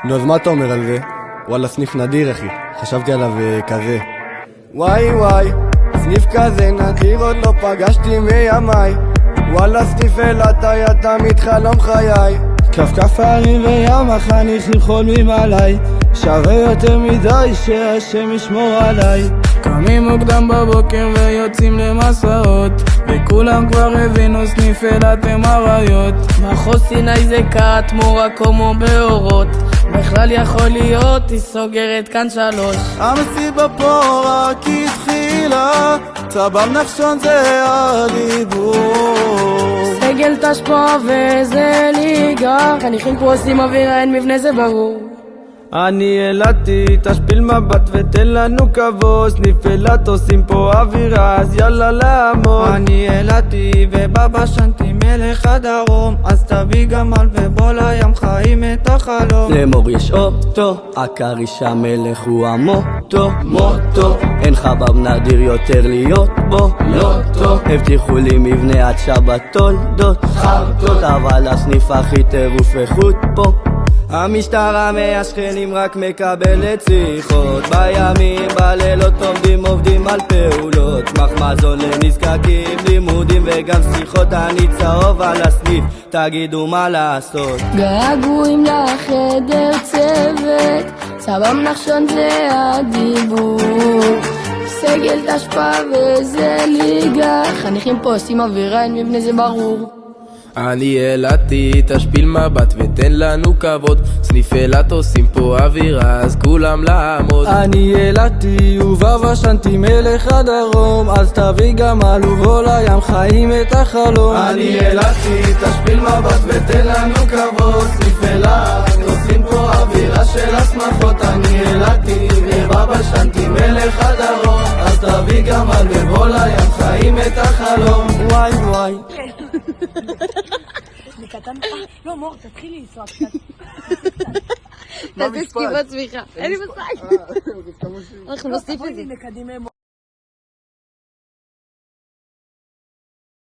נו, אז מה אתה אומר על זה? וואלה, סניף נדיר אחי, חשבתי עליו כזה. וואי וואי, סניף כזה נדיר עוד לא פגשתי מימיי. וואלה, סניף אילת היה תמיד חלום חיי. כף הרים וים החניכים חולמים עליי, שווה יותר מדי שהשם ישמור עליי. קמים מוקדם בבוקר ויוצאים למסעות, וכולם כבר הבינו סניף אילת הם אריות. מחוז סיני זה תמורה כמו באורות, בכלל יכול להיות היא סוגרת כאן 3. המסיבה פה רק התחילה, צבם נחשון זה הדיבור. סגל תשפע וזה ליגה, חניכים פה עושים אווירה, אין מבנה זה ברור. אני אילתי, תשפיל מבט ותן לנו כבוד, סניף אילת עושים פה אווירה, אז יאללה לעמוד. אני אילתי ובבא שנתי מלך הדרום, אז תביא גמל ובוא לים חיים את החלום. לאמור יש אוטו, הכריש המלך הוא המוטו, מוטו, אין חבב נדיר יותר להיות בו, לא טוב. הבטיחו לי מבנה עד שבת תולדות, חרטות, אבל הסניף הכי טירוף איכות פה. המשטרה מהשכנים רק מקבלת שיחות, בימים בלילות עובדים על פעולות, שמח מזון לנזקקים, לימודים וגם שיחות. אני צהוב על הסניף, תגידו מה לעשות. געגועים לחדר צוות, צבם נחשון זה הדיבור. סגל תשפע וזה ליגה, חניכים פה עושים אווירה, אין מבנה זה ברור. אני אילתי, תשפיל מבט ותן לנו כבוד, סניף אילת עושים פה אווירה, אז כולם לעמוד. אני אילתי ובבא שנתי מלך הדרום, אז תביא גמל ובוא לים חיים את החלום. אני אילתי, תשפיל מבט ותן לנו כבוד, סניף אילת עושים פה אווירה של השמחות. אני אילתי ובבא שנתי מלך הדרום, אז תביא גמל ובוא לים חיים את החלום. וואי וואי קטן, לא מור, תתחילי לנסוע קצת. תעשה סקיבת צמיחה, אין לי מסע. אנחנו נוסיף את זה.